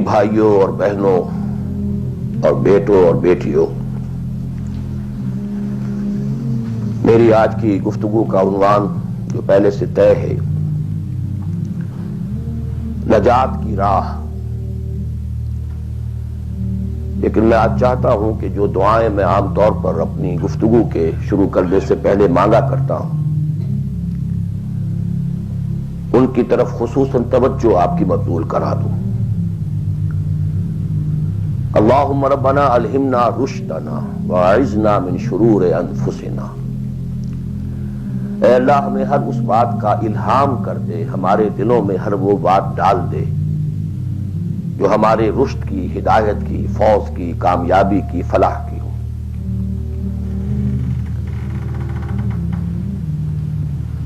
بھائیوں اور بہنوں اور بیٹوں اور بیٹیوں، میری آج کی گفتگو کا عنوان جو پہلے سے طے ہے، نجات کی راہ۔ لیکن میں آج چاہتا ہوں کہ جو دعائیں میں عام طور پر اپنی گفتگو کے شروع کرنے سے پہلے مانگا کرتا ہوں، ان کی طرف خصوصاً توجہ آپ کی مبذول کرا دوں۔ اللہم ربنا الہمنا رشدنا واعذنا من شرور انفسنا۔ اے اللہ ہمیں ہر اس بات کا الہام کر دے، ہمارے دلوں میں ہر وہ بات ڈال دے جو ہمارے رشد کی، ہدایت کی، فوز کی، کامیابی کی، فلاح کی ہو۔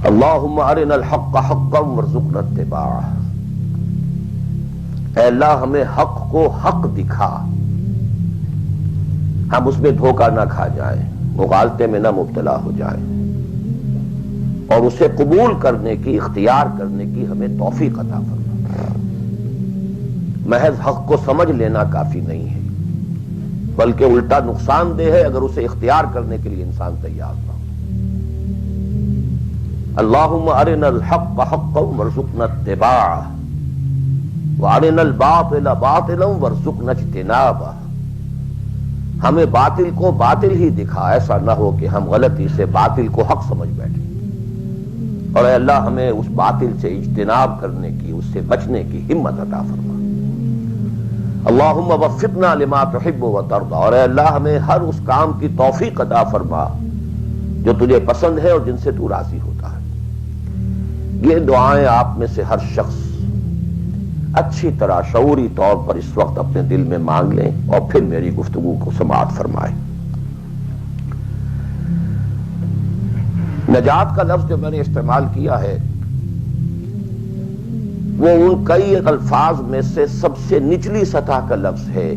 اللہم ارنا الحق حقا وارزقنا اتباعہ۔ اے اللہ ہمیں حق کو حق دکھا، ہم اس میں دھوکہ نہ کھا جائیں، مغالطے میں نہ مبتلا ہو جائیں، اور اسے قبول کرنے کی، اختیار کرنے کی ہمیں توفیق عطا فرما۔ محض حق کو سمجھ لینا کافی نہیں ہے، بلکہ الٹا نقصان دہ ہے اگر اسے اختیار کرنے کے لیے انسان تیار نہ ہو۔ اللہم ارنا الحق حقا وارزقنا اتباعہ وارنا الباطل باطلا وارزقنا اجتنابہ۔ ہمیں باطل کو باطل ہی دکھا، ایسا نہ ہو کہ ہم غلطی سے باطل کو حق سمجھ بیٹھیں، اور اے اللہ ہمیں اس باطل سے اجتناب کرنے کی، اس سے بچنے کی ہمت عطا فرما۔ اللہم وفقنا لما تحب وترضى، اور اے اللہ ہمیں ہر اس کام کی توفیق عطا فرما جو تجھے پسند ہے اور جن سے تو راضی ہوتا ہے۔ یہ دعائیں آپ میں سے ہر شخص اچھی طرح شعوری طور پر اس وقت اپنے دل میں مانگ لیں اور پھر میری گفتگو کو سماعت فرمائیں۔ نجات کا لفظ جو میں نے استعمال کیا ہے وہ ان کئی الفاظ میں سے سب سے نچلی سطح کا لفظ ہے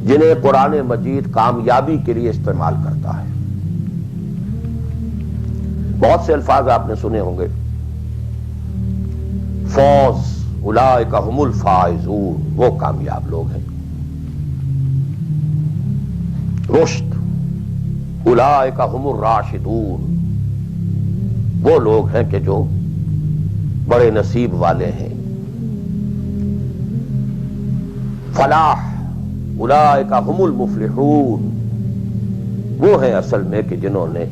جنہیں قرآن مجید کامیابی کے لیے استعمال کرتا ہے۔ بہت سے الفاظ آپ نے سنے ہوں گے، فوز، اولئک هم الفائزون، وہ کامیاب لوگ ہیں۔ رشد، اولئک هم الراشدون، وہ لوگ ہیں کہ جو بڑے نصیب والے ہیں۔ فلاح، اولئک هم المفلحون، وہ ہیں اصل میں کہ جنہوں نے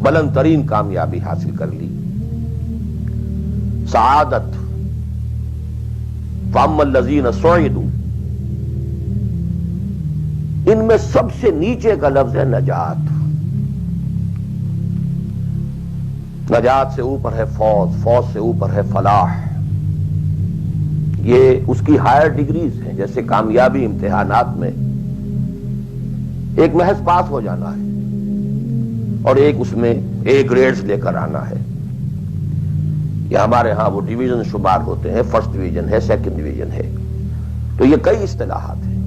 بلند ترین کامیابی حاصل کر لی۔ سعادت، فاما الذین سعدوا، ان میں سب سے نیچے کا لفظ ہے نجات۔ نجات سے اوپر ہے فوز، فوز سے اوپر ہے فلاح۔ یہ اس کی ہائر ڈگریز ہیں، جیسے کامیابی امتحانات میں ایک محض پاس ہو جانا ہے اور ایک اس میں اے گریڈز لے کر آنا ہے، یا ہمارے ہاں وہ ڈویژن شمار ہوتے ہیں، فرسٹ ڈویژن ہے، سیکنڈ ڈویژن ہے، تو یہ کئی اصطلاحات ہیں۔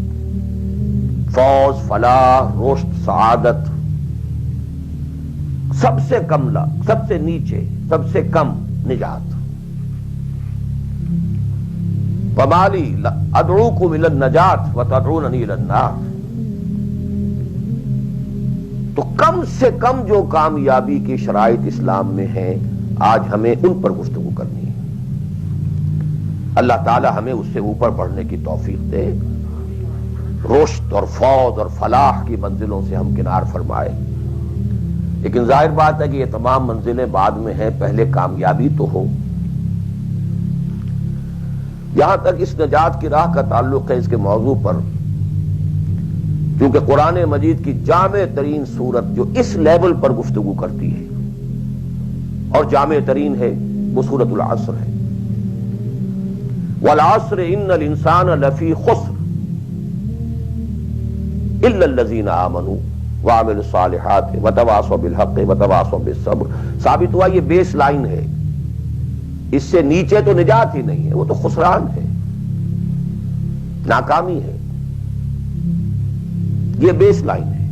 فوز، فلاح، رشد، سعادت، سب سے کم سب سے نیچے، سب سے کم نجات۔ وَمَا لِي أَدْعُوكُمْ إِلَى النَّجَاةِ وَتَدْعُونَنِي إِلَى النَّارِ۔ تو کم سے کم جو کامیابی کی شرائط اسلام میں ہیں، آج ہمیں ان پر گفتگو کرنی ہے۔ اللہ تعالی ہمیں اس سے اوپر بڑھنے کی توفیق دے، رشد اور فوز اور فلاح کی منزلوں سے ہم کنار فرمائے۔ لیکن ظاہر بات ہے کہ یہ تمام منزلیں بعد میں ہیں، پہلے کامیابی تو ہو۔ یہاں تک اس نجات کی راہ کا تعلق ہے، اس کے موضوع پر کیونکہ قرآن مجید کی جامع ترین سورت جو اس لیول پر گفتگو کرتی ہے اور جامع ترین ہے، وہ سورۃ العصر ہے۔ والعصر ان الانسان لفی خسر الا الذین آمنوا وعملوا الصالحات وتواصوا بالحق وتواصوا بالصبر۔ ثابت ہوا یہ بیس لائن ہے، اس سے نیچے تو نجات ہی نہیں ہے، وہ تو خسران ہے، ناکامی ہے، یہ بیس لائن ہے۔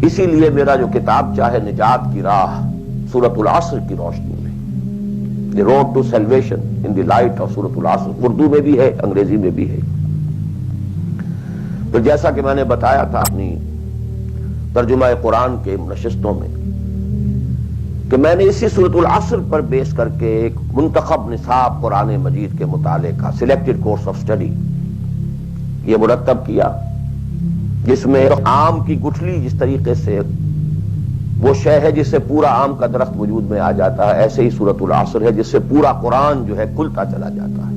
اسی لیے میرا جو کتاب چاہے نجات کی راہ سورۃ العصر کی روشنی میں، the road to salvation in the light of Surah Al-Asr, Urdu میں بھی ہے، انگریزی میں بھی ہے۔ تو جیسا کہ میں نے بتایا تھا اپنی ترجمہ قرآن کے نشستوں میں کہ میں نے اسی سورۃ العصر پر بیس کر کے ایک منتخب نصاب قرآن مجید کے مطالعے کا سلیکٹڈ کورس آف اسٹڈی یہ مرتب کیا، جس میں آم کی گٹھلی جس طریقے سے وہ شے ہے جس سے پورا آم کا درخت وجود میں آ جاتا ہے، ایسے ہی سورۃ العصر ہے جس سے پورا قرآن جو ہے کھلتا چلا جاتا ہے۔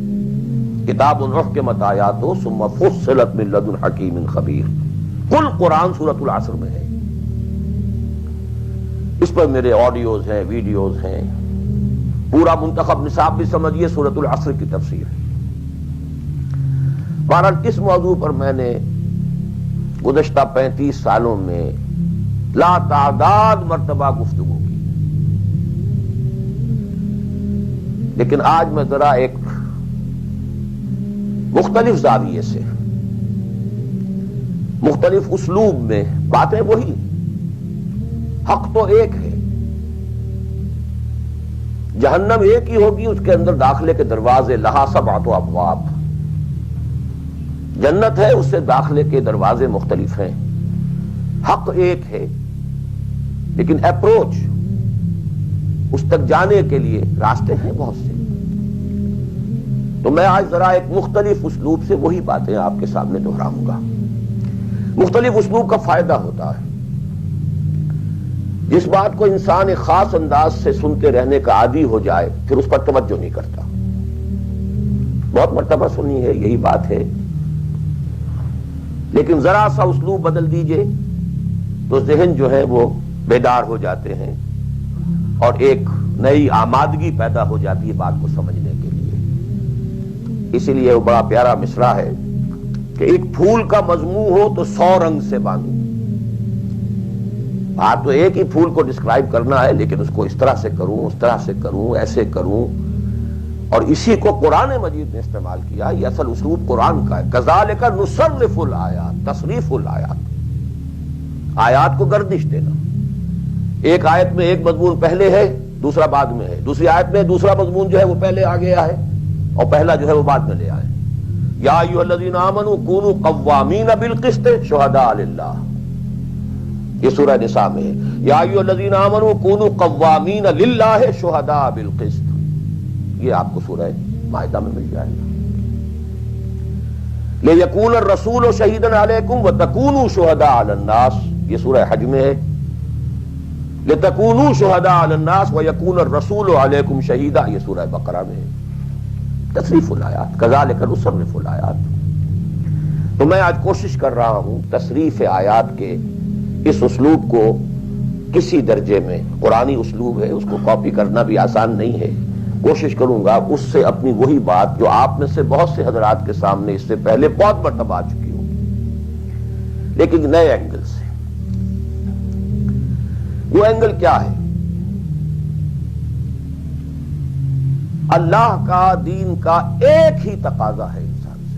کتاب احکمت آیاتہ ثم فصلت من لدن حکیم خبیر، کل قرآن سورۃ العصر میں ہے۔ اس پر میرے آڈیوز ہیں، ویڈیوز ہیں، پورا منتخب نصاب بھی سمجھیے سورۃ العصر کی تفسیر ہے۔ بہرحال اس موضوع پر میں نے گزشتہ 35 سالوں میں لا تعداد مرتبہ گفتگو کی، لیکن آج میں ذرا ایک مختلف زاویے سے، مختلف اسلوب میں، باتیں وہی، حق تو ایک ہے، جہنم ایک ہی ہوگی، اس کے اندر داخلے کے دروازے لہا سبعۃ ابواب، جنت ہے اس سے داخلے کے دروازے مختلف ہیں، حق ایک ہے، لیکن اپروچ اس تک جانے کے لیے راستے ہیں بہت سے۔ تو میں آج ذرا ایک مختلف اسلوب سے وہی باتیں آپ کے سامنے دہراؤں گا۔ مختلف اسلوب کا فائدہ ہوتا ہے، جس بات کو انسان ایک خاص انداز سے سنتے رہنے کا عادی ہو جائے پھر اس پر توجہ نہیں کرتا۔ بہت مرتبہ سنی ہے یہی بات ہے، لیکن ذرا سا اسلوب بدل دیجئے تو ذہن جو ہے وہ بیدار ہو جاتے ہیں اور ایک نئی آمادگی پیدا ہو جاتی ہے بات کو سمجھنے کے لیے۔ اسی لیے وہ بڑا پیارا مصرع ہے کہ ایک پھول کا مضمون ہو تو 100 رنگ سے باندھو۔ بات تو ایک ہی پھول کو ڈسکرائب کرنا ہے، لیکن اس کو اس طرح سے کروں، اس طرح سے کروں، ایسے کروں، اور اسی کو قرآن مجید نے استعمال کیا۔ یہ اصل اسلوب قرآن کا ہے، کذالک نصرف الآیات، تصریف الآیات، آیات کو گردش دینا۔ ایک آیت میں ایک مضمون پہلے ہے، دوسرا بعد میں ہے، دوسری آیت میں دوسرا مضمون جو ہے وہ پہلے آ گیا ہے اور پہلا جو ہے وہ بعد میں لے آئے۔ یا ایھا الذین آمنوا کونوا قوامین بالقسط شہداء للہ، یہ سورہ نساء میں ہے۔ یا ایھا الذین آمنوا کونوا قوامین للہ شہداء بالقسط، یہ آپ کو سورہ مائدہ میں مل جائے گا۔ لیکون الرسول شہیدا علیکم وتکونوا شہداء علی الناس، یہ سورہ حج میں ہے۔ لتکونوا شہداء علی الناس ویکون الرسول علیکم شہیدا، یہ سورہ بقرہ میں ہے۔ تصریف الآیات، کذالک نصرف الآیات۔ تو میں آج کوشش کر رہا ہوں تصریف آیات کے اس اسلوب کو کسی درجے میں، قرآنی اسلوب ہے، اس کو کاپی کرنا بھی آسان نہیں ہے، کوشش کروں گا اس سے اپنی وہی بات جو آپ میں سے بہت سے حضرات کے سامنے اس سے پہلے بہت مرتبہ آ چکی ہوگی، لیکن نئے اینگل سے۔ وہ اینگل کیا ہے؟ اللہ کا، دین کا ایک ہی تقاضا ہے انسان سے،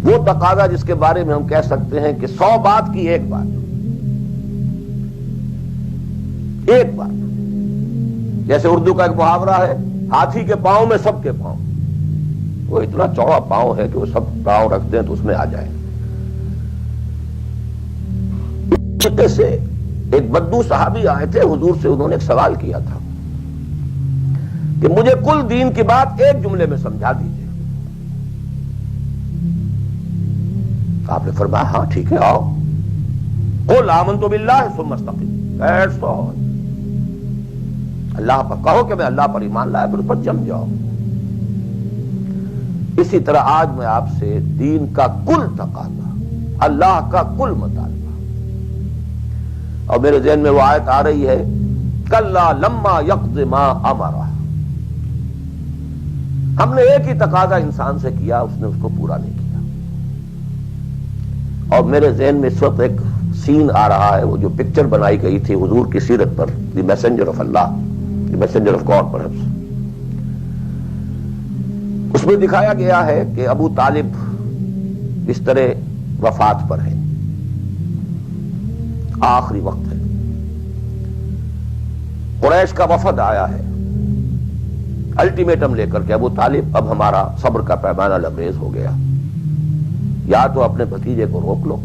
وہ تقاضا جس کے بارے میں ہم کہہ سکتے ہیں کہ 100 بات کی ایک بات، ایک بات۔ جیسے اردو کا ایک محاورہ ہے، ہاتھی کے پاؤں میں سب کے پاؤں، وہ اتنا چوڑا پاؤں ہے کہ وہ سب پاؤں رکھ دیں تو اس میں آ جائے۔ اس طرح سے ایک بدو صحابی آئے تھے حضور سے، انہوں نے ایک سوال کیا تھا کہ مجھے کل دین کی بات ایک جملے میں سمجھا دیجیے۔ آپ نے فرمایا ہاں ٹھیک ہے، آؤ، قل آمنت باللہ ثم استقم، that's all، اللہ پر کہو کہ میں اللہ پر ایمان لایا، پھر اس پر جم جاؤ۔ اسی طرح آج میں آپ سے دین کا کل تقاضا، اللہ کا کل مطالبہ، اور میرے ذہن میں وہ آیت آ رہی ہے کلا لما یقض ما امرہ، ہم نے ایک ہی تقاضا انسان سے کیا، اس نے اس کو پورا نہیں کیا۔ اور میرے ذہن میں اس وقت ایک سین آ رہا ہے، وہ جو پکچر بنائی گئی تھی حضور کی سیرت پر، the messenger of Allah, the messenger of God perhaps, اس میں دکھایا گیا ہے کہ ابو طالب بستر وفات پر ہیں، آخری وقت ہے، قریش کا وفد آیا ہے الٹیمیٹم لے کر کے، ابو طالب اب ہمارا صبر کا پیمانہ لبریز ہو گیا، یا تو اپنے بھتیجے کو روک لو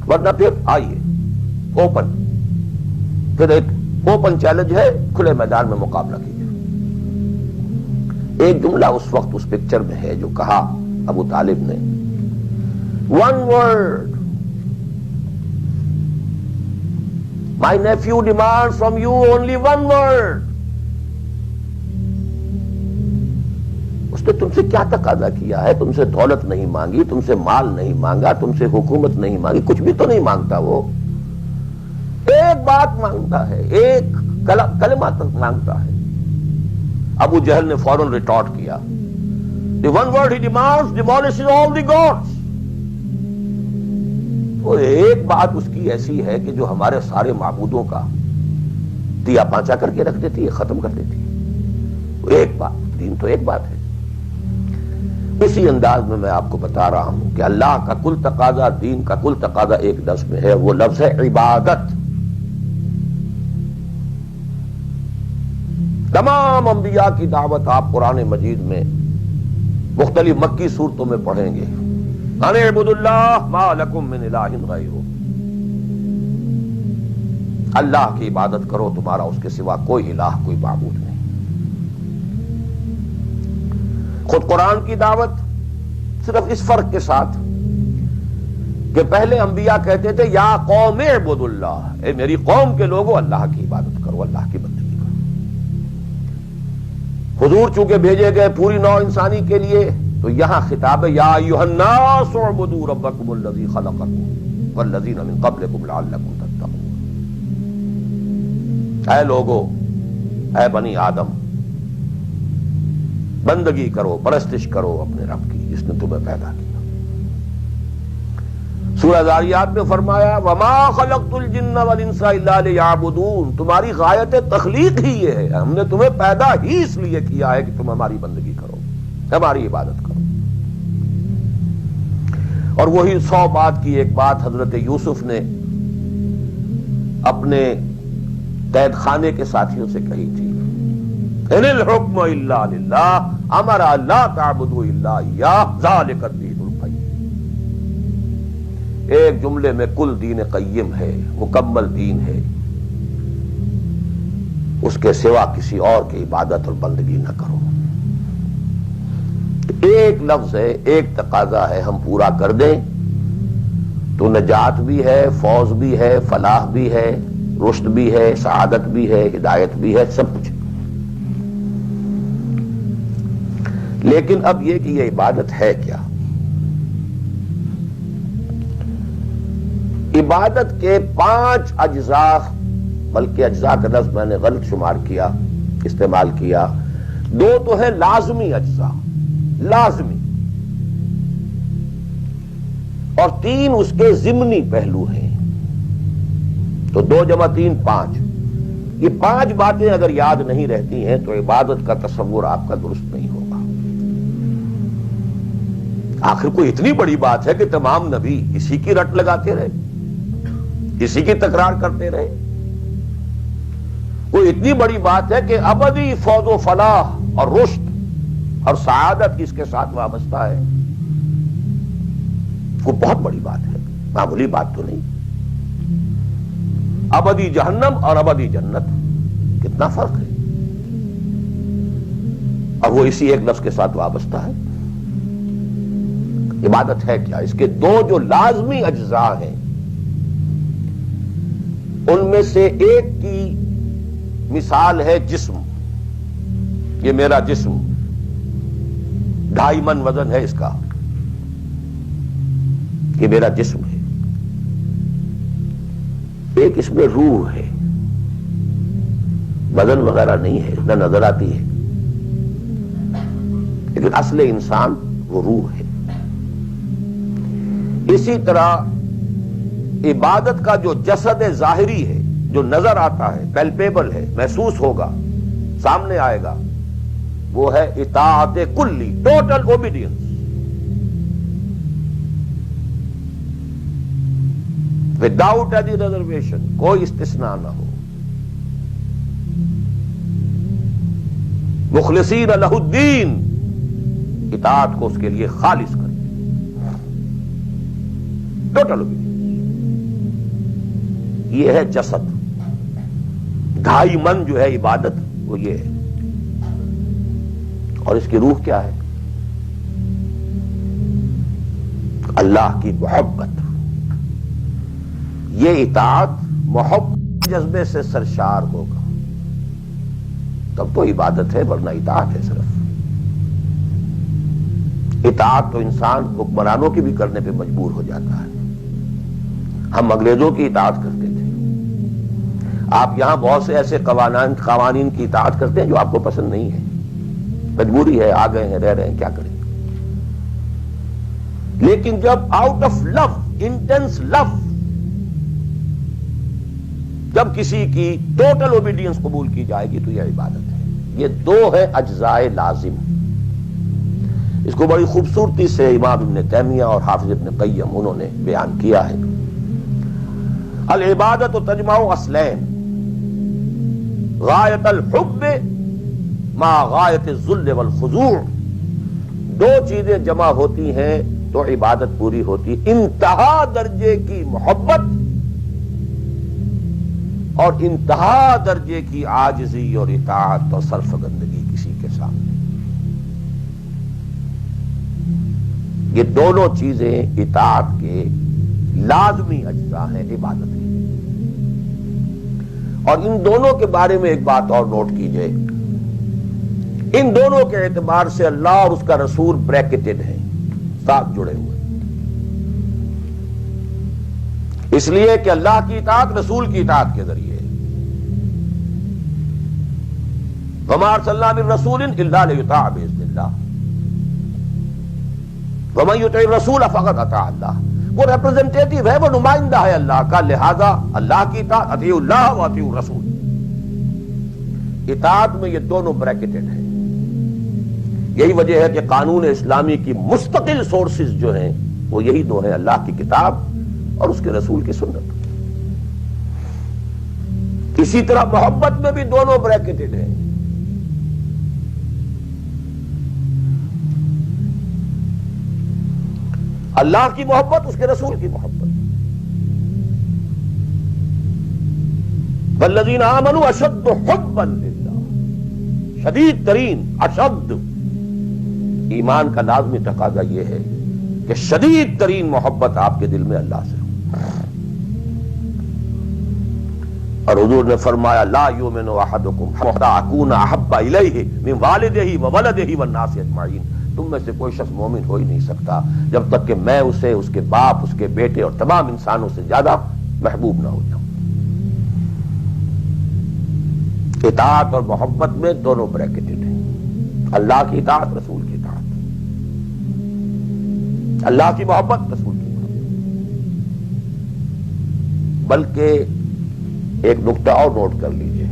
ورنہ پھر آئیے اوپن، پھر ایک اوپن چیلنج ہے، کھلے میدان میں مقابلہ کیجیے۔ ایک جملہ اس وقت اس پکچر میں ہے جو کہا ابو طالب نے، one word, my nephew demand from you only one word. اس نے تم سے کیا تقاضا کیا ہے؟ تم سے دولت نہیں مانگی، تم سے مال نہیں مانگا، تم سے حکومت نہیں مانگی، کچھ بھی تو نہیں مانگتا، وہ ایک بات مانگتا ہے، ایک کلمہ تک مانگتا ہے۔ ابو جہل نے فوراً ریٹارٹ کیا، the one word he demands demolishes all the gods۔ وہ ایک بات اس کی ایسی ہے کہ جو ہمارے سارے معبودوں کا دیا پانچا کر کے رکھ دیتی ہے، ختم کر دیتی ہے۔ ایک بات، دین تو ایک بات ہے۔ اسی انداز میں آپ کو بتا رہا ہوں کہ اللہ کا کل تقاضا، دین کا کل تقاضا ایک لفظ میں ہے، وہ لفظ ہے عبادت۔ تمام انبیاء کی دعوت آپ قرآن مجید میں مختلف مکی صورتوں میں پڑھیں گے، ان اعبدوا اللہ ما لکم من الہ غیرہ، اللہ کی عبادت کرو، تمہارا اس کے سوا کوئی الہ، کوئی معبود نہیں۔ خود قرآن کی دعوت صرف اس فرق کے ساتھ کہ پہلے انبیاء کہتے تھے یا قوم اعبدوا اللہ، اے میری قوم کے لوگوں اللہ کی عبادت کرو، اللہ کی بندگی کرو۔ حضور چونکہ بھیجے گئے پوری نوع انسانی کے لیے، تو یہاں خطاب ہے یا ایھا الناس اعبدوا ربکم الذی خلقکم والذین من قبلکم لعلکم تتقون۔ اے لوگو، اے بنی آدم، بندگی کرو، پرستش کرو اپنے رب کی جس نے تمہیں پیدا کیا۔ سورہ ذاریات میں فرمایا وما خلقت الجن والانس الا لیعبدون، تمہاری غایت تخلیق ہی یہ ہے، ہم نے تمہیں پیدا ہی اس لیے کیا ہے کہ تم ہماری بندگی کرو، ہماری عبادت کرو۔ اور وہی 100 بات کی ایک بات حضرت یوسف نے اپنے قید خانے کے ساتھیوں سے کہی تھی، ان الحکم الا للہ امر لا تعبدوا الا اياه ذلك الدين القیم۔ ایک جملے میں کل دین قیم ہے، مکمل دین ہے، اس کے سوا کسی اور کی عبادت اور بندگی نہ کرو۔ ایک لفظ ہے، ایک تقاضا ہے، ہم پورا کر دیں تو نجات بھی ہے، فوز بھی ہے، فلاح بھی ہے، رشد بھی ہے، سعادت بھی ہے، ہدایت بھی ہے، سب کچھ۔ لیکن اب یہ کہ یہ عبادت ہے کیا؟ عبادت کے 5 اجزاء، بلکہ اجزاء کا لفظ میں نے غلط شمار کیا، استعمال کیا، 2 تو ہے لازمی اجزاء، لازمی، اور 3 اس کے ضمنی پہلو ہیں، تو 2 × 3 5۔ یہ 5 باتیں اگر یاد نہیں رہتی ہیں تو عبادت کا تصور آپ کا درست نہیں ہوگا۔ آخر کوئی اتنی بڑی بات ہے کہ تمام نبی اسی کی رٹ لگاتے رہے، اسی کی تکرار کرتے رہے؟ کوئی اتنی بڑی بات ہے کہ ابدی فوز و فلاح اور رشد اور سعادت اس کے ساتھ وابستہ ہے؟ کوئی بہت بڑی بات ہے، معمولی بات تو نہیں۔ ابدی جہنم اور ابدی جنت، کتنا فرق ہے، اور وہ اسی ایک لفظ کے ساتھ وابستہ ہے۔ عبادت ہے کیا؟ اس کے 2 جو لازمی اجزاء ہیں، ان میں سے ایک کی مثال ہے جسم۔ یہ میرا جسم 2.5 من وزن ہے اس کا، یہ میرا جسم ہے۔ ایک اس میں روح ہے، بدن وغیرہ نہیں ہے، نہ نظر آتی ہے، لیکن اصل انسان وہ روح ہے۔ اسی طرح عبادت کا جو جسد ظاہری ہے، جو نظر آتا ہے، پیلپیبل ہے، محسوس ہوگا، سامنے آئے گا، وہ ہے اطاعت کلی، total obedience, without any reservation, کوئی استثناء نہ ہو۔ مخلصین لہ الدین، اطاعت کو اس کے لیے خالص کر دیں، ٹوٹل اوبیڈینس۔ یہ ہے جسد، 2.5 من جو ہے عبادت وہ یہ ہے، اور اس کی روح کیا ہے؟ اللہ کی محبت۔ یہ اطاعت محبت جذبے سے سرشار ہوگا تب تو عبادت ہے، ورنہ اطاعت ہے صرف۔ اطاعت تو انسان حکمرانوں کی بھی کرنے پہ مجبور ہو جاتا ہے۔ ہم انگریزوں کی اطاعت کرتے تھے، آپ یہاں بہت سے ایسے قوانین کی اطاعت کرتے ہیں جو آپ کو پسند نہیں ہے، مجبوری ہے، آ گئے ہیں، رہ رہے ہیں، کیا کریں۔ لیکن جب آؤٹ آف لو، انٹینس لو، جب کسی کی ٹوٹل اوبیڈینس قبول کی جائے گی تو یہ عبادت ہے۔ یہ 2 ہے اجزاء لازم۔ اس کو بڑی خوبصورتی سے امام ابن تیمیہ اور حافظ ابن قیم انہوں نے بیان کیا ہے۔ العبادت تجمع اصلین، غایت الحب مع غایت الذل والخضوع۔ 2 چیزیں جمع ہوتی ہیں تو عبادت پوری ہوتی، انتہا درجے کی محبت اور انتہا درجے کی عاجزی اور اطاعت اور سرفگندگی کسی کے سامنے۔ یہ دونوں چیزیں اطاعت کے لازمی اجزاء ہیں عبادت کے۔ اور ان دونوں کے بارے میں ایک بات اور نوٹ کیجئے، ان دونوں کے اعتبار سے اللہ اور اس کا رسول بریکٹڈ ہیں، ساتھ جڑے ہوئے، اس لیے کہ اللہ کی اطاعت رسول کی اطاعت کے ذریعے۔ وما ارسلنا من رسول الا لیطاع باذن اللہ ومن یطع الرسول فقد اطاع اللہ۔ وہ ریپرزنٹیٹو ہے، وہ نمائندہ ہے اللہ کا، لہذا اللہ کی اطاعت، اطیعوا اللہ واطیعوا الرسول۔ اطاعت میں یہ دونوں بریکٹڈ ہیں۔ یہی وجہ ہے کہ قانون اسلامی کی مستقل سورسز جو ہیں وہ یہی 2 ہیں، اللہ کی کتاب اور اس کے رسول کی سنت۔ اسی طرح محبت میں بھی دونوں بریکٹڈ ہیں۔ اللہ کی محبت، اس کے رسول کی محبت۔ والذین آمنوا اشد حبا للہ، شدید ترین، اشد۔ ایمان کا لازمی تقاضا یہ ہے کہ شدید ترین محبت آپ کے دل میں اللہ سے ہو۔ اور حضور نے فرمایا لا یؤمن احدکم حتی اکون احب الیہ من والدہ وولدہ والناس اجمعین۔ تم میں سے کوئی شخص مومن ہو ہی نہیں سکتا جب تک کہ میں اسے، اس کے باپ، اس کے بیٹے اور تمام انسانوں سے زیادہ محبوب نہ ہو جاؤں۔ اطاعت اور محبت میں دونوں بریکٹڈ ہیں، اللہ کی اطاعت، رسول کی اطاعت، اللہ کی محبت، رسول کی محبت۔ بلکہ ایک نقطہ اور نوٹ کر لیجئے،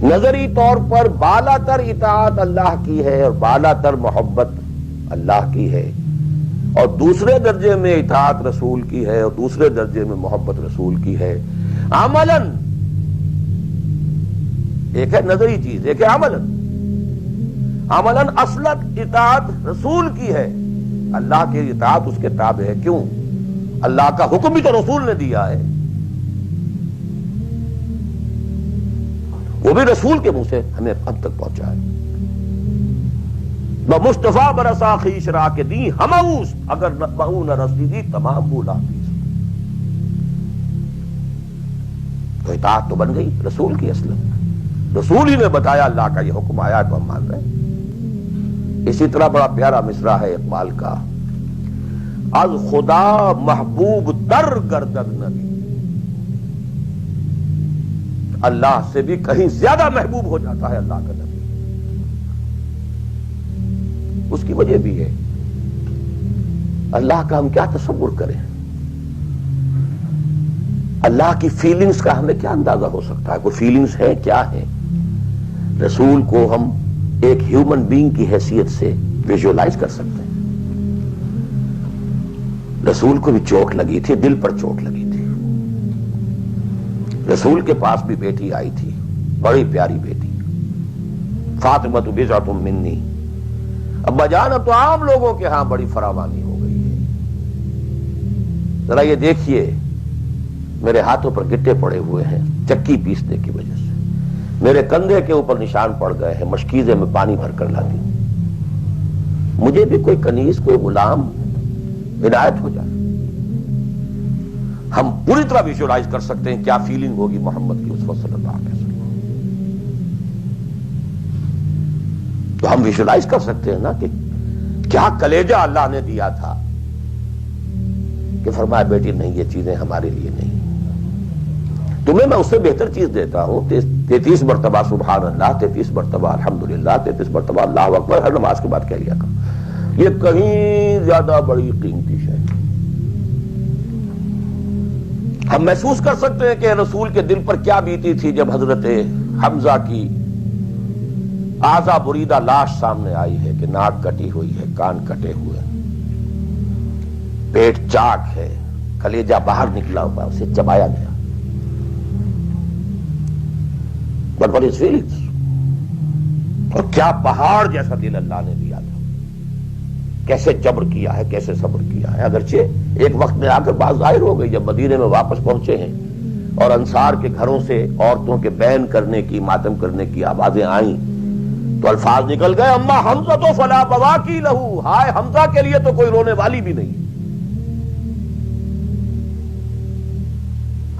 نظری طور پر بالا تر اطاعت اللہ کی ہے اور بالا تر محبت اللہ کی ہے، اور دوسرے درجے میں اطاعت رسول کی ہے اور دوسرے درجے میں محبت رسول کی ہے۔ عملاً ایک ہے نظری چیز، ایک ہے عملاً۔ عملاً اصلت اطاعت رسول کی ہے، اللہ کی اطاعت اس کے تابع ہے۔ کیوں؟ اللہ کا حکم بھی تو رسول نے دیا ہے، وہ بھی رسول کے منہ سے ہمیں اب تک پہنچا ہے۔ مصطفیٰ برسا خیش را کے دی ہماؤس، اگر بہو نہ رسیدی تمام بولا۔ تو اطاعت تو بن گئی رسول کی اصل، رسول ہی نے بتایا اللہ کا یہ حکم آیا تو ہم مان رہے ہیں۔ اسی طرح بڑا پیارا مصرع ہے اقبال کا، از خدا محبوب تر گردد نبی، اللہ سے بھی کہیں زیادہ محبوب ہو جاتا ہے اللہ کا نبی۔ اس کی وجہ بھی ہے، اللہ کا ہم کیا تصور کریں، اللہ کی فیلنگز کا ہمیں کیا اندازہ ہو سکتا ہے؟ کوئی فیلنگز ہے کیا ہے؟ رسول کو ہم ایک ہیومن بینگ کی حیثیت سے ویژولائز کر سکتے ہیں۔ رسول کو بھی چوٹ لگی تھی، دل پر چوٹ لگی تھی۔ رسول کے پاس بھی بیٹی آئی تھی، بڑی پیاری بیٹی فاطمہ تو بضعۃ منی. ابا جان اب تو عام لوگوں کے ہاں بڑی فراوانی ہو گئی ہے. ذرا یہ دیکھیے میرے ہاتھوں پر گٹے پڑے ہوئے ہیں چکی پیسنے کی وجہ سے, میرے کندھے کے اوپر نشان پڑ گئے ہیں, مشکیزے میں پانی بھر کر لاتی ہوں. مجھے بھی کوئی کنیز کوئی غلام عنایت ہو جائے. ہم پوری طرح ویژوائز کر سکتے ہیں کیا فیلنگ ہوگی محمد کی اس وقت صلی اللہ علیہ وسلم. تو ہم ویژوائز کر سکتے ہیں نا کہ کیا کلیجہ اللہ نے دیا تھا کہ فرمایا بیٹی نہیں یہ چیزیں ہمارے لیے نہیں, تمہیں میں اس سے بہتر چیز دیتا ہوں. 33 مرتبہ سبحان اللہ, 33 مرتبہ الحمدللہ, 33 مرتبہ اللہ اکبر ہر نماز کے بعد کہہ لیا کرو. یہ کہیں زیادہ بڑی قیمتی شے. ہم محسوس کر سکتے ہیں کہ رسول کے دل پر کیا بیتی تھی جب حضرت حمزہ کی آزا بریدہ لاش سامنے آئی ہے کہ ناک کٹی ہوئی ہے, کان کٹے ہوئے, پیٹ چاک ہے, کلیجہ باہر نکلا ہوا, اسے چبایا گیا. But what is feelings? اور کیا پہاڑ جیسا دل اللہ نے دیا تھا, کیسے جبر کیا ہے, کیسے صبر کیا ہے. اگرچہ ایک وقت میں آ کر بات ظاہر ہو گئی جب مدینے میں واپس پہنچے ہیں اور انصار کے گھروں سے عورتوں کے بین کرنے کی, ماتم کرنے کی آوازیں آئیں تو الفاظ نکل گئے اما حمزہ تو فلا بواکی لہو, ہائے حمزہ کے لیے تو کوئی رونے والی بھی نہیں.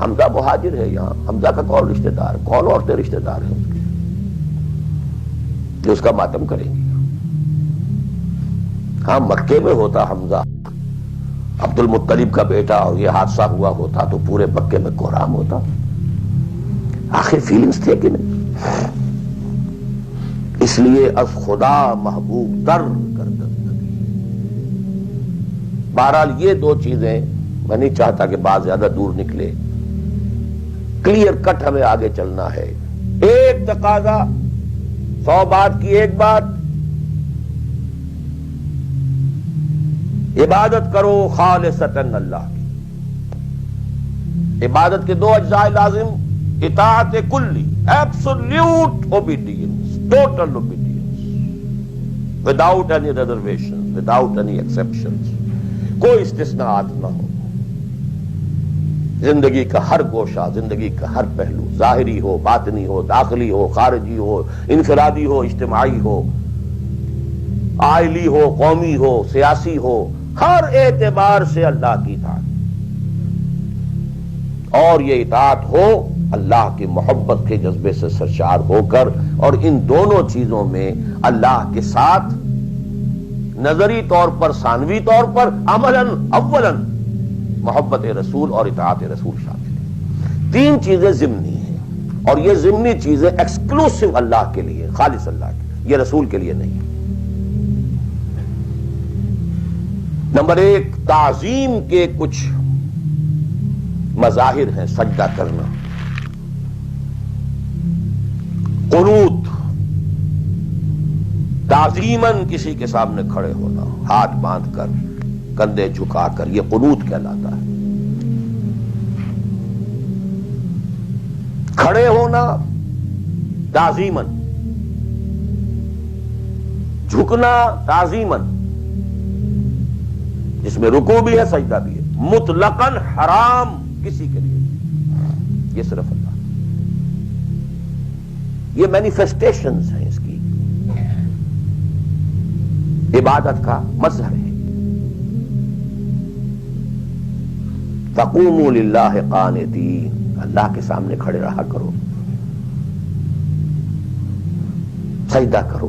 حمزہ مہاجر ہے, یہاں حمزہ کا کون رشتہ دار, کون عورتیں رشتہ دار ہیں اس کے جو اس کا ماتم کریں گی. ہاں مکے میں ہوتا حمزہ عبد المطلب کا بیٹا اور یہ حادثہ ہوا ہوتا تو پورے مکے میں کوہرام ہوتا. آخر فیلنگز تھے کہ نہیں. اس لیے از خدا محبوب تر گردن نبی. بہرحال یہ دو چیزیں میں نہیں چاہتا کہ بات زیادہ دور نکلے, کلیئر کٹ ہمیں آگے چلنا ہے. ایک تقاضا 100 بات کی ایک بات, عبادت کرو خالصتاً اللہ کی. عبادت کے دو اجزاء لازم, اطاعت کلی, absolute obedience, total obedience, without any reservation, without any exceptions, کوئی استثناءات نہ ہو. زندگی کا ہر گوشہ, زندگی کا ہر پہلو, ظاہری ہو, باطنی ہو, داخلی ہو, خارجی ہو, انفرادی ہو, اجتماعی ہو, عائلی ہو, قومی ہو, سیاسی ہو, ہر اعتبار سے اللہ کی اطاعت. اور یہ اطاعت ہو اللہ کی محبت کے جذبے سے سرشار ہو کر, اور ان دونوں چیزوں میں اللہ کے ساتھ نظری طور پر, ثانوی طور پر, عملاً اولاً محبت رسول اور اطاعت رسول شامل ہے. 3 چیزیں ضمنی ہیں, اور یہ ضمنی چیزیں ایکسکلوسیو اللہ کے لیے, خالص اللہ کے لیے, یہ رسول کے لیے نہیں. نمبر 1, تعظیم کے کچھ مظاہر ہیں. سجدہ کرنا, قنوت, تعظیماً کسی کے سامنے کھڑے ہونا, ہاتھ باندھ کر, کندھے جھکا کر, یہ قنوت کہلاتا ہے. کھڑے ہونا تعظیماً, جھکنا تعظیماً, جس میں رکوع بھی ہے سجدہ بھی ہے, مطلقاً حرام کسی کے لیے, یہ صرف اللہ. یہ مینیفیسٹیشنز ہیں اس کی, عبادت کا مظہر ہے. فقوموا للہ قانتین, اللہ کے سامنے کھڑے رہا کرو, سجدہ کرو.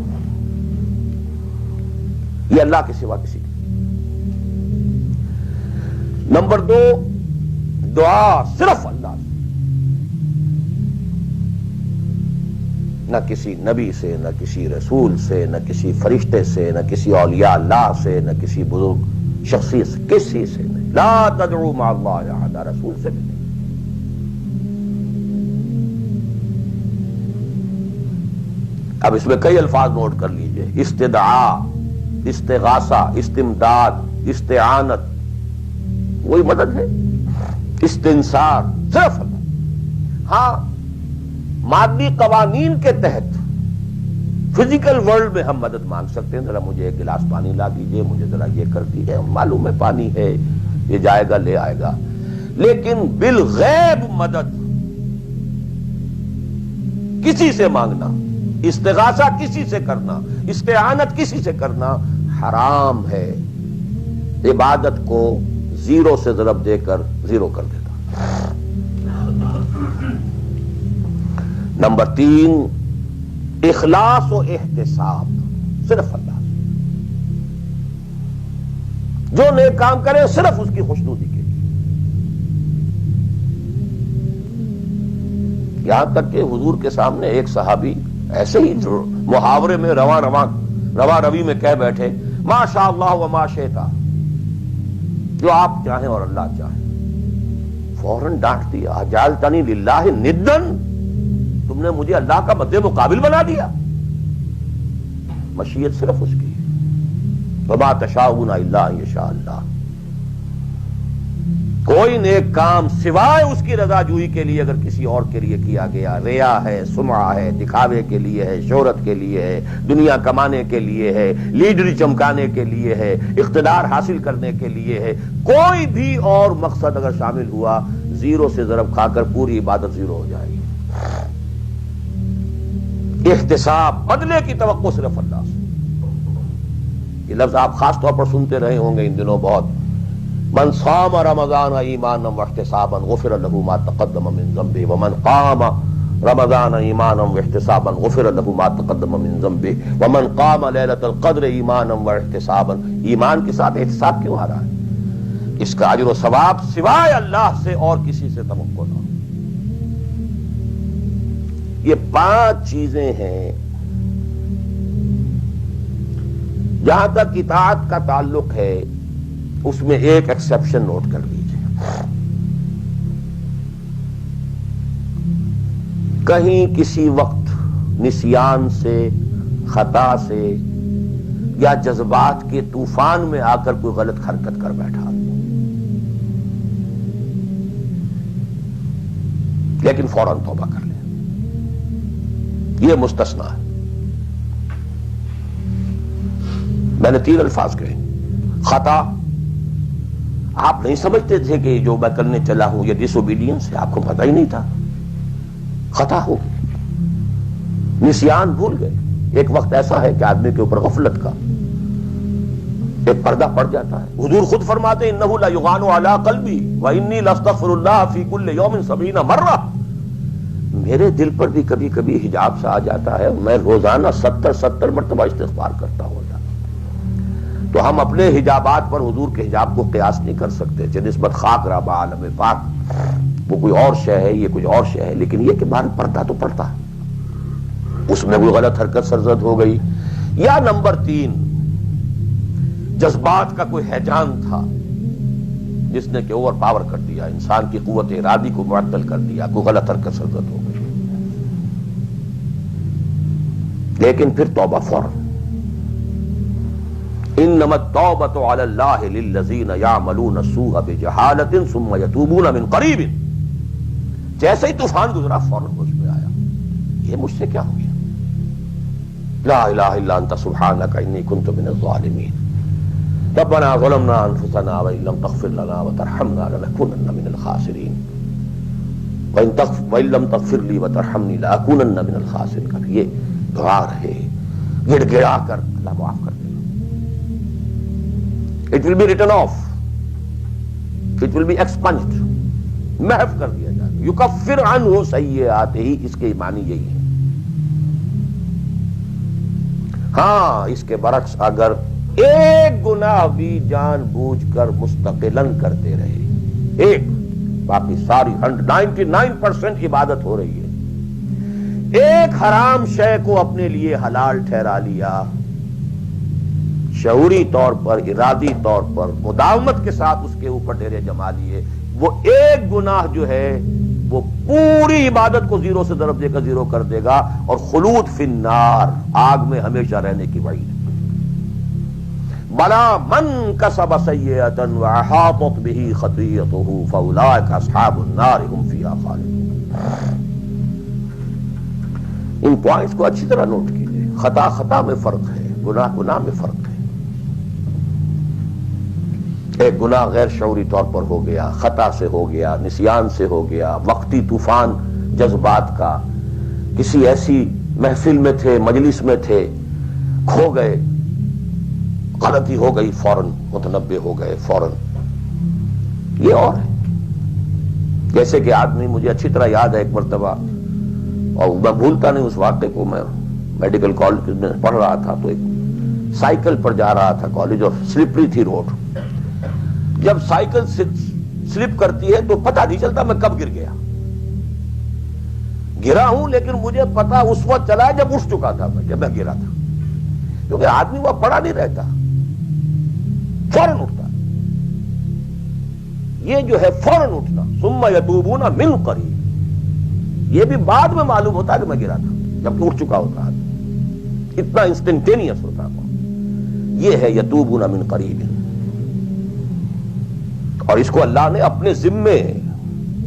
یہ اللہ کے سوا کسی کے. نمبر 2, دعا صرف اللہ سے, نہ کسی نبی سے, نہ کسی رسول سے, نہ کسی فرشتے سے, نہ کسی اولیاء اللہ سے, نہ کسی بزرگ شخصیت سے, کسی سے نہیں. لا تدعو مع اللہ احدا, رسول سے بھی نہیں. اب اس میں کئی الفاظ نوٹ کر لیجئے. استدعاء, استغاثہ, استمداد, استعانت, وہی مدد ہے. استنصار صرف اللہ. ہاں مادی قوانین کے تحت فزیکل ورلڈ میں ہم مدد مانگ سکتے ہیں، ذرا مجھے ایک گلاس پانی لا دیجئے، مجھے ذرا یہ کر دیجئے، معلوم ہے پانی ہے، یہ جائے گا لے آئے گا. لیکن بالغیب مدد کسی سے مانگنا، استغاثہ کسی سے کرنا، استعانت کسی سے کرنا حرام ہے. عبادت کو زیرو سے ضرب دے کر زیرو کر دیتا. نمبر 3، اخلاص و احتساب، صرف اللہ جو نیک کام کرے صرف اس کی خوشنودی کے لیے. یہاں تک کہ حضور کے سامنے ایک صحابی ایسے ہی محاورے میں رواں روی میں کہہ بیٹھے ما شاء اللہ و ما شئتا، جو آپ چاہیں اور اللہ چاہیں. فوراً ڈانٹ دیا، اجعلتنی للہ ندن، تم نے مجھے اللہ کا مد مقابل بنا دیا. مشیت صرف اس کی، وما تشاءون الا ان یشاء اللہ. کوئی نیک کام سوائے اس کی رضا جوئی کے لیے اگر کسی اور کے لیے کیا گیا، ریا ہے، سمعہ ہے، دکھاوے کے لیے ہے، شہرت کے لیے ہے، دنیا کمانے کے لیے ہے، لیڈری چمکانے کے لیے ہے، اقتدار حاصل کرنے کے لیے ہے، کوئی بھی اور مقصد اگر شامل ہوا، زیرو سے ضرب کھا کر پوری عبادت زیرو ہو جائے گی. احتساب، بدلے کی توقع صرف اللہ سے. یہ لفظ آپ خاص طور پر سنتے رہے ہوں گے ان دنوں بہت. من صام رمضان ایمانا واحتسابا غفر له ما تقدم من ذنبه ومن قام رمضان ایمانا واحتسابا غفر له ما تقدم من ذنبه ومن قام ليلة القدر ایمانا واحتسابا. ایمان کے ساتھ احتساب کیوں آ رہا ہے؟ اس کا اجر و ثواب سوائے اللہ سے اور کسی سے توقع نہ. یہ 5 چیزیں ہیں. جہاں تک اطاعت کا تعلق ہے اس میں ایک ایکسیپشن نوٹ کر لیجیے. کہیں کسی وقت نسیان سے، خطا سے یا جذبات کے طوفان میں آ کر کوئی غلط حرکت کر بیٹھا، لیکن فوراً توبہ کر لیں، یہ مستثنیٰ ہے. میں نے 3 الفاظ کہے. خطا، آپ نہیں سمجھتے تھے کہ جو میں کرنے چلا ہوں یہ ڈس اوبیڈینس ہے، آپ کو پتہ ہی نہیں تھا، خطا ہو گئی. نسیان، بھول گئے. ایک وقت ایسا ہے کہ آدمی کے اوپر غفلت کا ایک پردہ پڑ جاتا ہے. حضور خود فرماتے ہیں انہ لا یغان علی قلبی وانی لاستغفر اللہ فی کل یوم 70 مرہ. میرے دل پر بھی کبھی کبھی حجاب سا آ جاتا ہے، میں روزانہ 70 مرتبہ استغفار کرتا ہوں. تو ہم اپنے حجابات پر حضور کے حجاب کو قیاس نہیں کر سکتے کہ نسبت خاک رابع عالم پاک، وہ کوئی اور شے ہے، یہ کوئی اور شے ہے. لیکن یہ کہ بار پڑتا تو پڑتا ہے، اس میں کوئی غلط حرکت سرزد ہو گئی. یا نمبر 3، جذبات کا کوئی ہیجان تھا جس نے کہ اوور پاور کر دیا، انسان کی قوت ارادی کو معطل کر دیا، کوئی غلط حرکت سرزد ہو گئی. لیکن پھر توبہ فوراً. انما التوبۃ علی اللہ للذین یعملون السوء بجہالۃ ثم یتوبون من قریب. جیسے ہی طوفان گزرا فوراً ہوش میں آیا، یہ مجھ سے کیا ہو گیا. لا الہ الا انت سبحانک انی کنت من الظالمین. ربنا ظلمنا انفسنا وان لم تغفر لنا وترحمنا لنکونن من الخاسرین وان لم تغفر لی وترحمنی لاکونن من الخاسرین. یہ دعا رہے، گڑ گڑا کر اللہ معاف کر دے. It will be written off. It will be expunged. محو کر دیا جائے گا. یکفر عنہ سیئاتہ، اس کے معنی یہی ہے. ہاں اس کے برعکس اگر ایک گناہ بھی جان بوجھ کر مستقلاً کرتے رہے، ایک، باقی ساری 99% عبادت ہو رہی ہے، ایک حرام شے کو اپنے لیے حلال ٹھہرا لیا، شعوری طور پر، ارادی طور پر مداومت کے ساتھ اس کے اوپر ڈیرے جما لیے، وہ ایک گناہ جو ہے وہ پوری عبادت کو زیرو سے ضرب دے کر زیرو کر دے گا، اور خلود فی النار، آگ میں ہمیشہ رہنے کی وعید. بلا من کسب سیئۃ واحاطت به خطیئتہ فاولئک اصحاب النار هم فیہا خالدون. ان پوائنٹس کو اچھی طرح نوٹ کیجیے. خطا خطا میں فرق ہے، گناہ گناہ میں فرق ہے. ایک گناہ غیر شعوری طور پر ہو گیا، خطا سے ہو گیا، نسیان سے ہو گیا، وقتی طوفان جذبات کا، کسی ایسی محفل میں تھے، مجلس میں تھے، کھو گئے، غلطی ہو گئی، فوراً متنبہ ہو گئے فوراً. یہ اور ہے. جیسے کہ آدمی، مجھے اچھی طرح یاد ہے ایک مرتبہ، اور میں بھولتا نہیں اس واقعے کو، میں میڈیکل کالج میں پڑھ رہا تھا تو ایک سائیکل پر جا رہا تھا کالج، اور سلپری تھی روڈ. جب سائیکل سلپ کرتی ہے تو پتہ نہیں چلتا میں کب گر گیا. گرا ہوں لیکن مجھے پتا اس وقت چلا جب اٹھ چکا تھا میں، جب میں گرا تھا. کیونکہ آدمی وہ پڑا نہیں رہتا، فوراً اٹھتا. یہ جو ہے فوراً اٹھنا، ثم یتوبون من قریب، یہ بھی بعد میں معلوم ہوتا ہے کہ میں گرا تھا، جبکہ اٹھ چکا ہوتا ہے. اتنا انسٹنٹینیس ہوتا ہے. یہ ہے یتوبون من قریب. اور اس کو اللہ نے اپنے ذمے،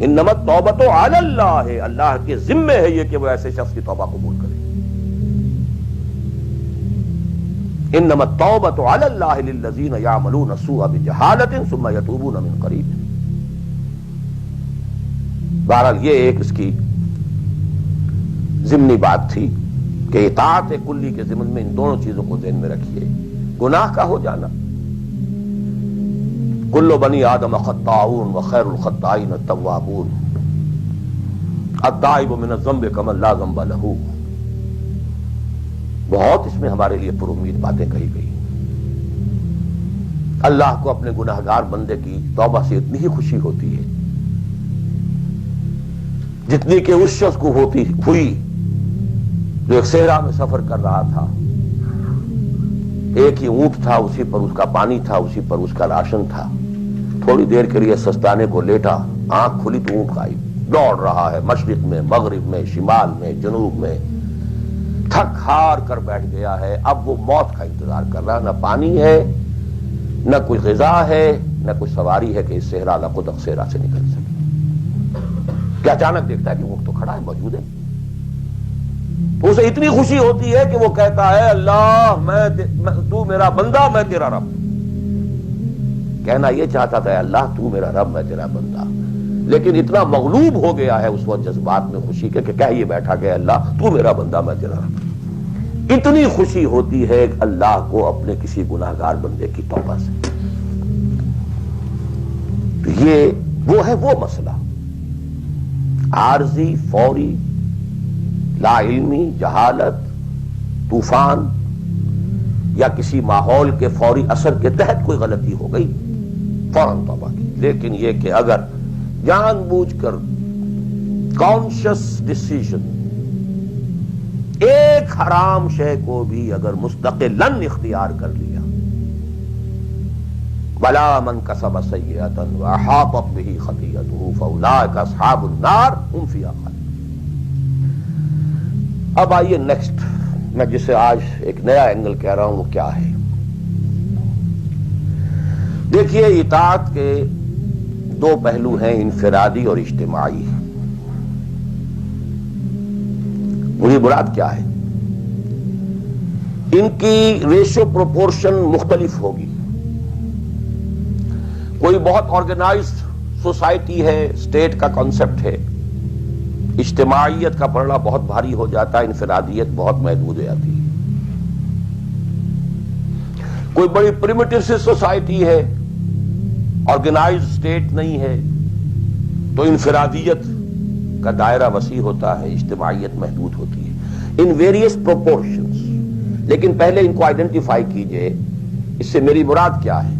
انما التوبۃ علی اللہ، اللہ کے ذمے ہے یہ کہ وہ ایسے شخص کی توبہ قبول کرے. انما التوبۃ علی اللہ للذین یعملون السوء بجہالۃ ثم یتوبون من قریب. بہرحال یہ ایک اس کی ضمنی بات تھی کہ اطاعت کلی کے ضمن میں ان دونوں چیزوں کو ذہن میں رکھیے. گناہ کا ہو جانا، کل بنی آدم خطاؤون وخیر الخطائین التوابون، التائب من الذنب کمن لا ذنب لہ. بہت اس میں ہمارے لیے پر امید باتیں کہی گئی. اللہ کو اپنے گناہگار بندے کی توبہ سے اتنی ہی خوشی ہوتی ہے جتنی کہ اس شخص کو ہوئی جو ایک صحرا میں سفر کر رہا تھا. ایک ہی اونٹ تھا، اسی پر اس کا پانی تھا، اسی پر اس کا راشن تھا. تھوڑی دیر کے لیے سستانے کو لیٹا، آنکھ کھلی تو اونٹ غائب. دوڑ رہا ہے مشرق میں، مغرب میں، شمال میں، جنوب میں، تھک ہار کر بیٹھ گیا ہے. اب وہ موت کا انتظار کر رہا، نہ پانی ہے، نہ کوئی غذا ہے، نہ کوئی سواری ہے کہ اس صحرا لقدق صحرا سے نکل سکے. کہ اچانک دیکھتا ہے کہ اونٹ تو کھڑا ہے، موجود ہے. تو اسے اتنی خوشی ہوتی ہے کہ وہ کہتا ہے اللہ تو میرا بندہ، میں تیرا رب. کہنا یہ چاہتا تھا اللہ تو میرا رب، میں تیرا بندہ، لیکن اتنا مغلوب ہو گیا ہے اس وقت جذبات میں خوشی کے کہ کہہ یہ بیٹھا کہ اللہ تو میرا بندہ، میں تیرا رب. اتنی خوشی ہوتی ہے اللہ کو اپنے کسی گناہگار بندے کی توبہ سے. تو یہ وہ ہے وہ مسئلہ، عارضی، فوری، لا علمی، جہالت، طوفان یا کسی ماحول کے فوری اثر کے تحت کوئی غلطی ہو گئی، فوراً توبہ کی. لیکن یہ کہ اگر جان بوجھ کر کانشس ڈیسیژن ایک حرام شے کو بھی اگر مستقلاً اختیار کر لیا، بلا من کسب سیئۃ واحاطت به خطیئته فاولئک اصحاب النار هم فیہا خالدون. اب آئیے نیکسٹ، میں جسے آج ایک نیا اینگل کہہ رہا ہوں وہ کیا ہے. دیکھیے اطاعت کے دو پہلو ہیں، انفرادی اور اجتماعی. مجھے مراد کیا ہے؟ ان کی ریشو پروپورشن مختلف ہوگی. کوئی بہت آرگنائزڈ سوسائٹی ہے، اسٹیٹ کا کانسیپٹ ہے، اجتماعیت کا پڑھنا بہت بھاری ہو جاتا ہے، انفرادیت بہت محدود ہو جاتی ہے. کوئی بڑی پریمیٹو سی سوسائٹی ہے، آرگنائزڈ اسٹیٹ نہیں ہے، تو انفرادیت کا دائرہ وسیع ہوتا ہے، اجتماعیت محدود ہوتی ہے، ان ویریس پروپورشنز. لیکن پہلے ان کو آئیڈینٹیفائی کیجئے، اس سے میری مراد کیا ہے.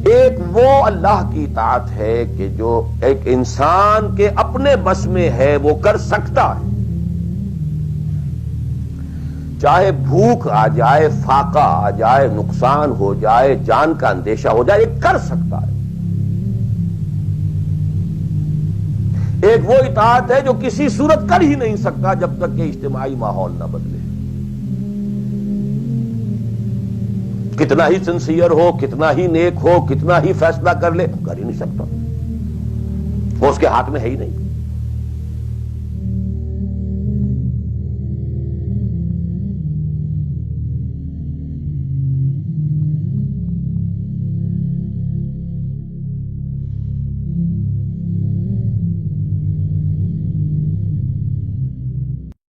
ایک وہ اللہ کی اطاعت ہے کہ جو ایک انسان کے اپنے بس میں ہے، وہ کر سکتا ہے. چاہے بھوک آ جائے، فاقہ آ جائے، نقصان ہو جائے، جان کا اندیشہ ہو جائے، یہ کر سکتا ہے. ایک وہ اطاعت ہے جو کسی صورت کر ہی نہیں سکتا جب تک کہ اجتماعی ماحول نہ بدلے. کتنا ہی سنسیئر ہو، کتنا ہی نیک ہو، کتنا ہی فیصلہ کر لے، کر ہی نہیں سکتا. وہ اس کے ہاتھ میں ہے ہی نہیں.